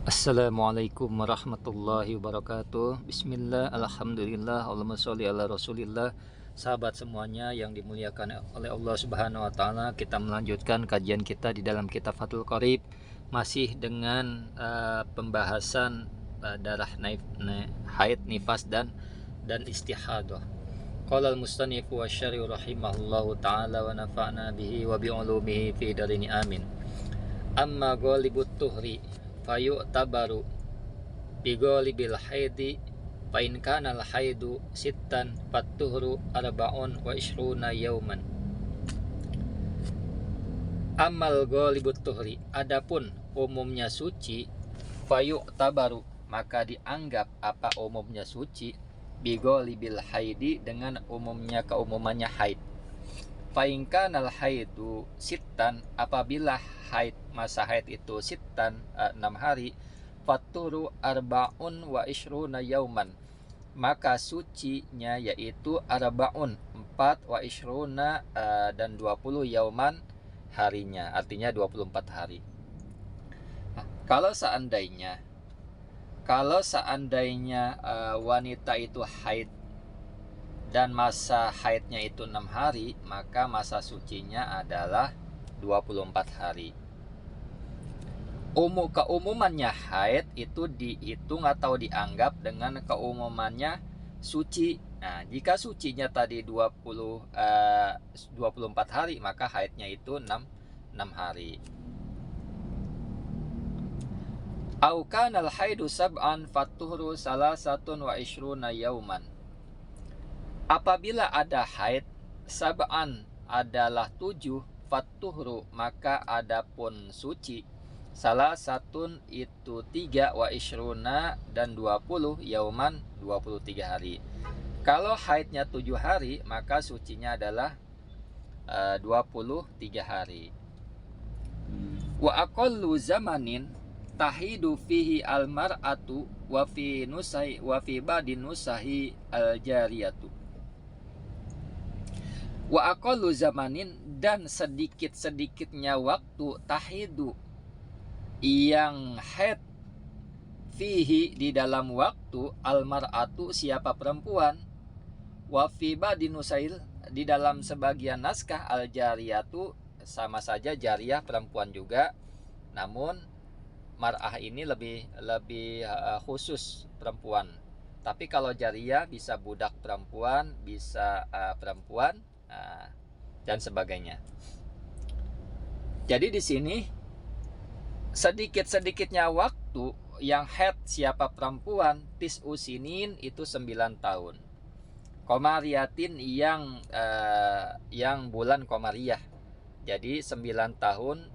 Assalamualaikum warahmatullahi wabarakatuh. Bismillah, alhamdulillah, Allahumma sholli ala rasulillah. Sahabat semuanya yang dimuliakan oleh Allah Subhanahu wa taala, kita melanjutkan kajian kita di dalam kitab Fathul Qorib, masih dengan pembahasan darah haid, nifas dan istihadah. Qala al-mustannif wa syarih rahimahullahu taala wa nafa'na bihi wa bi ulumihi fi darini amin. Amma ghalibut tuhri fayu'tabaru bighalibil haidi fa in kana al haidu sittan fatuhru arba'un wa ishruna yauman. Amal ghalibut tuhri, adapun umumnya suci, fayu'tabaru maka dianggap apa umumnya suci, bighalibil haidi dengan umumnya keumumannya haid. Fainkan al haidu sittan, apabila haid masa haid itu sittan 6 hari, faturu arbaun wa ishruna yauman, maka sucinya yaitu arbaun 4 wa ishruna dan 20 yauman harinya, artinya 24 hari. Nah, kalau seandainya wanita itu haid dan masa haidnya itu 6 hari, maka masa sucinya adalah 24 hari. Keumumannya haid itu dihitung atau dianggap dengan keumumannya suci. Nah, jika sucinya tadi 24 hari, maka haidnya itu 6 hari. Au kanal haidu sab'an fatuhru salasatun wa ishruna yauman. Apabila ada haid, sab'an adalah 7, fatuhru maka adapun suci, salah satun itu 3, wa ishruna dan 20, yauman 23 hari. Kalau haidnya 7 hari, maka sucinya adalah 23 hari. Wa aqallu zamanin tahidu fihi almar'atu wa fi badin nusahi aljariyatu. Wa aqallu zamanin, dan sedikit-sedikitnya waktu, tahidu yang haid, fihi di dalam waktu, almar'atu siapa perempuan, wa fi badin nusail di dalam sebagian naskah, aljariyatu sama saja jariyah perempuan juga, namun mar'ah ini lebih khusus perempuan. Tapi kalau jariyah bisa budak perempuan, bisa perempuan dan sebagainya. Jadi di sini sedikit-sedikitnya waktu yang haid siapa perempuan, tis'u sinin itu 9 tahun. Komariyatin yang bulan komariyah. Jadi 9 tahun,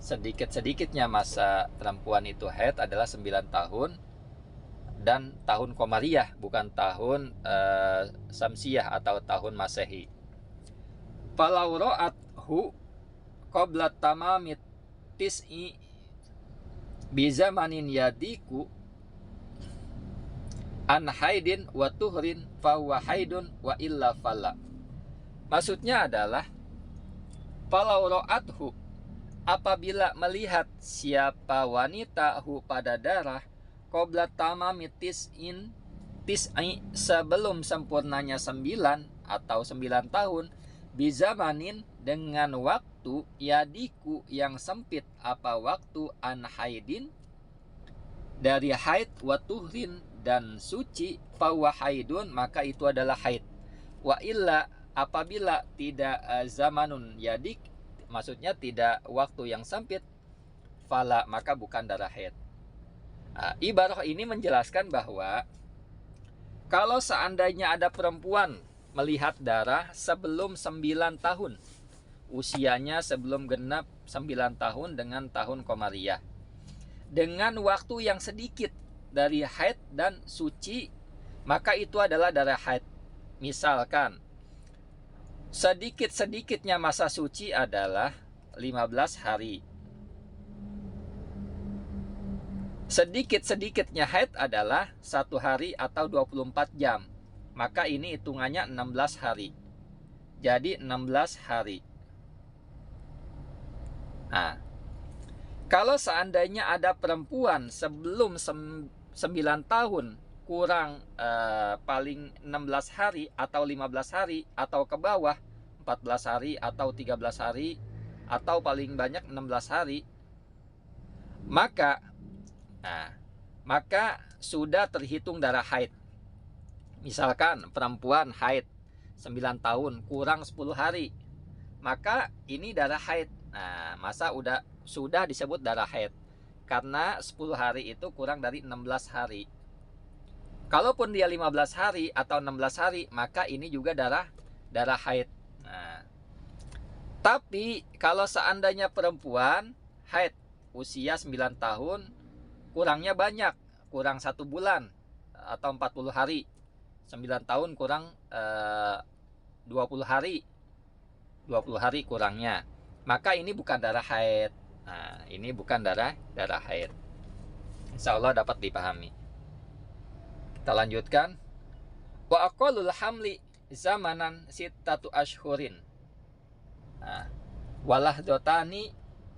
sedikit-sedikitnya masa perempuan itu haid adalah 9 tahun, dan tahun komariyah, bukan tahun samsiyah atau tahun masehi. Falau ra'athu qabla tamamit tis'i bizamanin yadiku an haidin wa tuhrin fahuwa haidun wa illa fala. Maksudnya adalah falau ra'athu, apabila melihat siapa wanita pada darah, qabla tamamit tis'i sebelum sempurnanya 9 atau 9 tahun, bizamanin dengan waktu, yadiku yang sempit apa waktu, an haidin dari haid, wa tuhrin dan suci, fahuwa haidun maka itu adalah haid, wa illa apabila tidak zamanun yadik, maksudnya tidak waktu yang sempit, fala maka bukan darah haid. Ibarah ini menjelaskan bahwa kalau seandainya ada perempuan melihat darah sebelum 9 tahun, usianya sebelum genap 9 tahun dengan tahun komariyah, dengan waktu yang sedikit dari haid dan suci, maka itu adalah darah haid. Misalkan sedikit-sedikitnya masa suci adalah 15 hari. Sedikit-sedikitnya haid adalah 1 hari atau 24 jam. Maka ini hitungannya 16 hari. Jadi 16 hari. Nah, Kalau seandainya ada perempuan sebelum 9 tahun kurang paling 16 hari atau 15 hari atau ke bawah 14 hari atau 13 hari atau paling banyak 16 hari, maka maka sudah terhitung darah haid. Misalkan perempuan haid 9 tahun kurang 10 hari, maka ini darah haid. Nah, masa sudah disebut darah haid karena 10 hari itu kurang dari 16 hari. Kalaupun dia 15 hari atau 16 hari, maka ini juga darah haid. Nah, tapi kalau seandainya perempuan haid usia 9 tahun kurangnya banyak, kurang 1 bulan atau 40 hari. 9 tahun kurang 20 hari. 20 hari kurangnya. Maka ini bukan darah haid. Nah, ini bukan darah haid. Insya Allah dapat dipahami. Kita lanjutkan. Wa aqallul hamli zamanan sittatu ashhurin. Nah, walahdotani.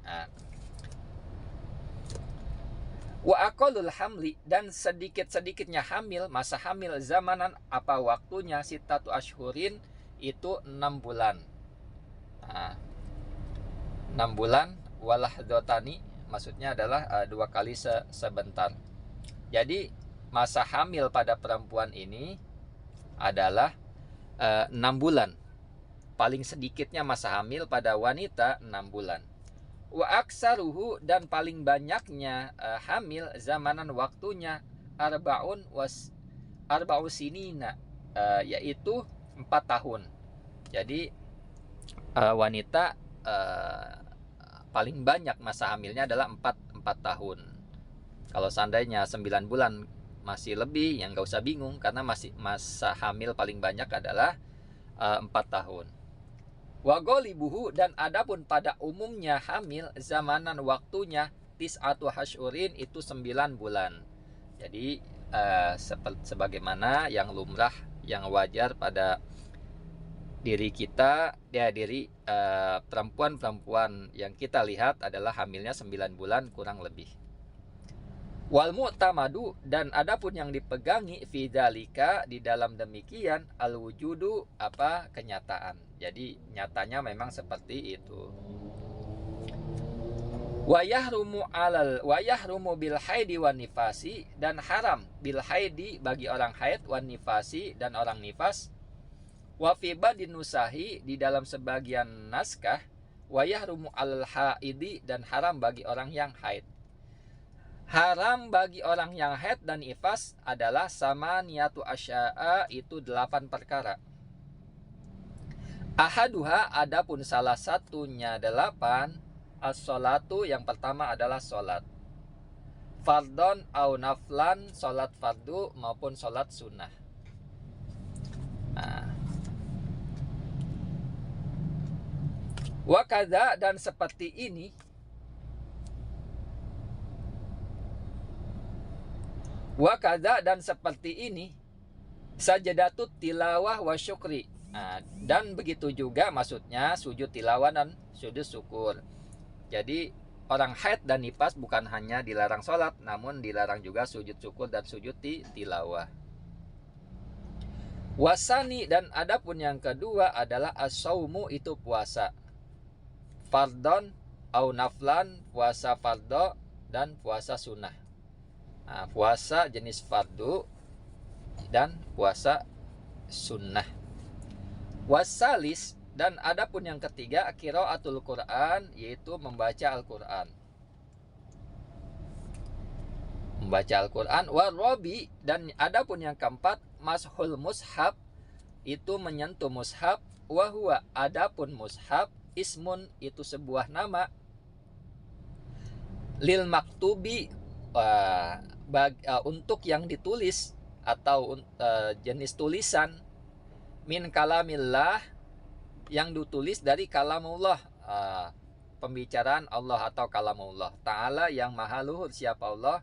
Nah, wa aqallul hamli, dan sedikit-sedikitnya hamil, masa hamil zamanan apa waktunya, sittatu ashhurin itu 6 bulan. Nah, 6 bulan, walahdotani maksudnya adalah 2 kali sebentar. Jadi masa hamil pada perempuan ini adalah 6 bulan. Paling sedikitnya masa hamil pada wanita 6 bulan. Wa aksaruhu, dan paling banyaknya hamil zamanan waktunya arba'un sinina, yaitu 4 tahun. Jadi wanita paling banyak masa hamilnya adalah 4 tahun. Kalau seandainya 9 bulan masih lebih, yang gak usah bingung karena masih masa hamil paling banyak adalah 4 tahun. Wa ghalibuhu, dan adapun pada umumnya hamil zamanan waktunya tis'atu hasyurin itu 9 bulan. Jadi sebagaimana yang lumrah, yang wajar pada diri kita, diri perempuan-perempuan yang kita lihat adalah hamilnya 9 bulan kurang lebih. Wal mu'tamadu, dan adapun yang dipegangi fi dzalika, di dalam demikian, al wujudu kenyataan. Jadi nyatanya memang seperti itu. Wa yahrumu bil haidi wan nifasi, dan haram bil haidi bagi orang haid, wan nifasi dan orang nifas. Wa fi badin nusahi, di dalam sebagian naskah, wa yahrumu al haidi, dan haram bagi orang yang haid. Haram bagi orang yang haid dan nifas adalah sama niatu asya'a, itu 8 perkara. Ahaduha, adapun salah satunya 8, as-sholatu, yang pertama adalah sholat. Fardon au naflan, sholat fardu maupun sholat sunnah. Nah. Wakadha, dan seperti ini, wakadha, dan seperti ini, sajadatut tilawah wa syukri. Nah, dan begitu juga maksudnya sujud tilawah dan sujud syukur. Jadi orang haid dan nifas bukan hanya dilarang sholat, namun dilarang juga sujud syukur dan sujud tilawah. Wasani, dan adapun yang kedua adalah as-saumu, itu puasa. Fardon au naflan, puasa fardo dan puasa sunnah. Nah, puasa jenis fardu dan puasa sunnah. Wasalis, dan adapun yang ketiga qiraatul Quran, yaitu membaca Al-Quran. Membaca Al-Quran. Warobi, dan adapun yang keempat mashul mushaf, itu menyentuh mushaf. Wahua, adapun mushaf, ismun, itu sebuah nama, lil maktubi, untuk yang ditulis atau jenis tulisan, min kalamillah, yang ditulis dari kalamullah, pembicaraan Allah atau kalamullah ta'ala, yang maha luhur siapa Allah,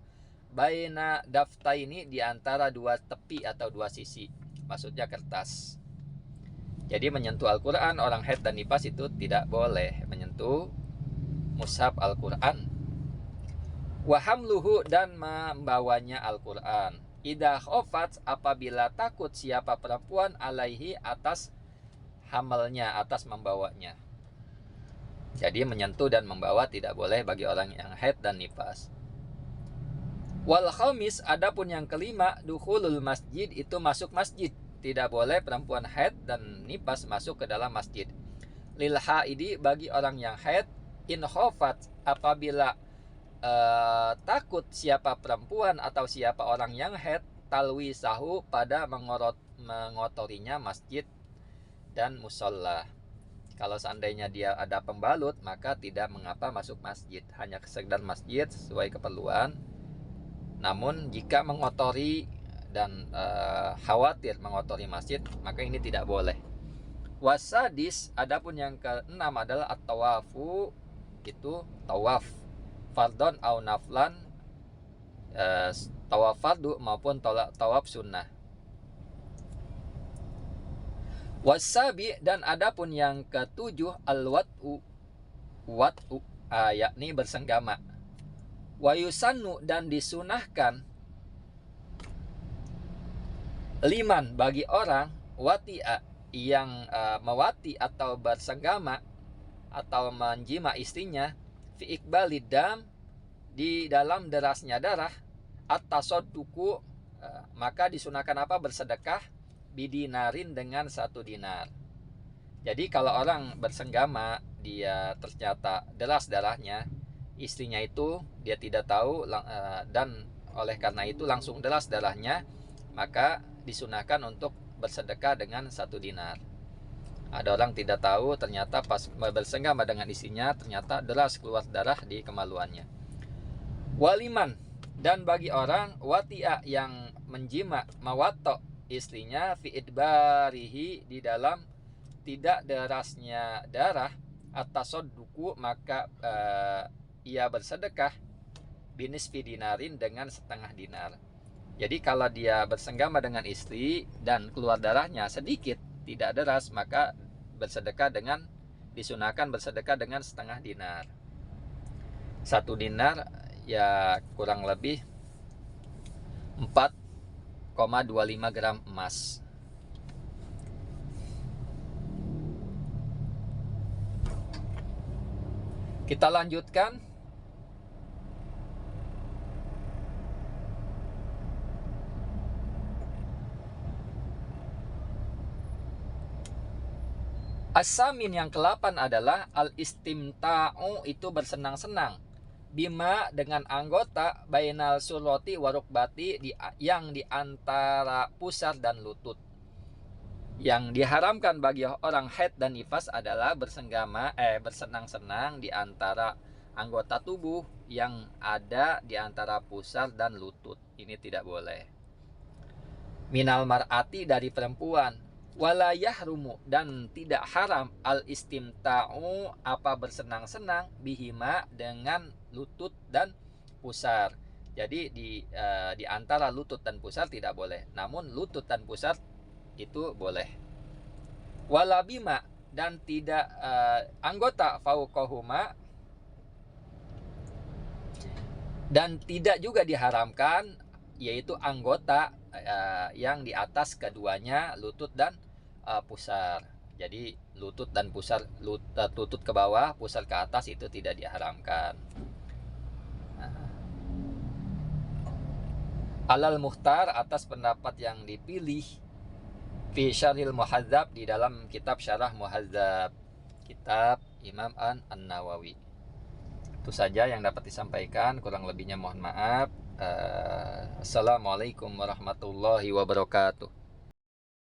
baina daftaini, di antara 2 tepi atau 2 sisi, maksudnya kertas. Jadi menyentuh Al-Quran, orang haid dan nifas itu tidak boleh menyentuh mushaf Al-Quran. wa hamluhu dan membawanya Al-Quran. Idza khofat apabila takut siapa perempuan alaihi atas hamalnya, atas membawanya. Jadi menyentuh dan membawa tidak boleh bagi orang yang haid dan nifas. Wal khamis, adapun yang kelima, dukhulul masjid, itu masuk masjid. Tidak boleh perempuan haid dan nifas masuk ke dalam masjid. Lil haidi, bagi orang yang haid, in khofat apabila takut siapa perempuan atau siapa orang yang haid, talwisahu pada mengotorinya masjid dan musola. Kalau seandainya dia ada pembalut, maka tidak mengapa masuk masjid, hanya sekedar masjid sesuai keperluan. Namun jika mengotori dan khawatir mengotori masjid, maka ini tidak boleh. Wasadis, adapun yang keenam adalah at-tawafu, itu tawaf fardon au naflan, tawaf fardu maupun tawaf sunnah. Wasabi, dan adapun yang ketujuh al-wat'u, yakni bersenggama. Wayusannu, dan disunahkan liman bagi orang wati'a yang mewati atau bersenggama atau menjima istrinya, fi iqbalid dam, di dalam derasnya darah, at-tasadduqu, maka disunahkan apa? Bersedekah, bidinarin, dengan 1 dinar. Jadi kalau orang bersenggama, dia ternyata deras darahnya, istrinya itu dia tidak tahu, dan oleh karena itu langsung deras darahnya, maka disunahkan untuk bersedekah dengan 1 dinar. Ada orang tidak tahu, ternyata pas bersenggama dengan istrinya, ternyata deras keluar darah di kemaluannya. Waliman, dan bagi orang wati'a yang menjima mawato istrinya, fi idbarihi, di dalam tidak derasnya darah, at-tasadduqu, maka ia bersedekah, binisfi dinarin, dengan 1/2 dinar. Jadi kalau dia bersenggama dengan istri dan keluar darahnya sedikit, tidak deras, maka disunahkan bersedekah dengan 1/2 dinar. 1 dinar ya kurang lebih 4,25 gram emas. Kita lanjutkan. As-samin, yang ke-8 adalah al-istimta'u, itu bersenang-senang, bima, dengan anggota, bainal suroti warukbati, yang di antara pusar dan lutut. Yang diharamkan bagi orang haid dan nifas adalah bersenang-senang di antara anggota tubuh yang ada di antara pusar dan lutut. Ini tidak boleh. Minal mar'ati, dari perempuan. Wala yahrumu, dan tidak haram al-istimta'u, apa bersenang-senang, bihima, dengan lutut dan pusar. Jadi di antara lutut dan pusar tidak boleh, namun lutut dan pusar itu boleh. Wala bima, dan tidak anggota fauqahuma, dan tidak juga diharamkan, yaitu anggota yang di atas keduanya, lutut dan pusar. Jadi lutut dan pusar, lutut ke bawah, pusar ke atas, itu tidak diharamkan. Alal muhtar, atas pendapat yang dipilih, fi syarhil muhadzab, di dalam kitab syarah muhadzab, kitab Imam An-Nawawi. Itu saja yang dapat disampaikan, kurang lebihnya mohon maaf. Assalamualaikum warahmatullahi wabarakatuh.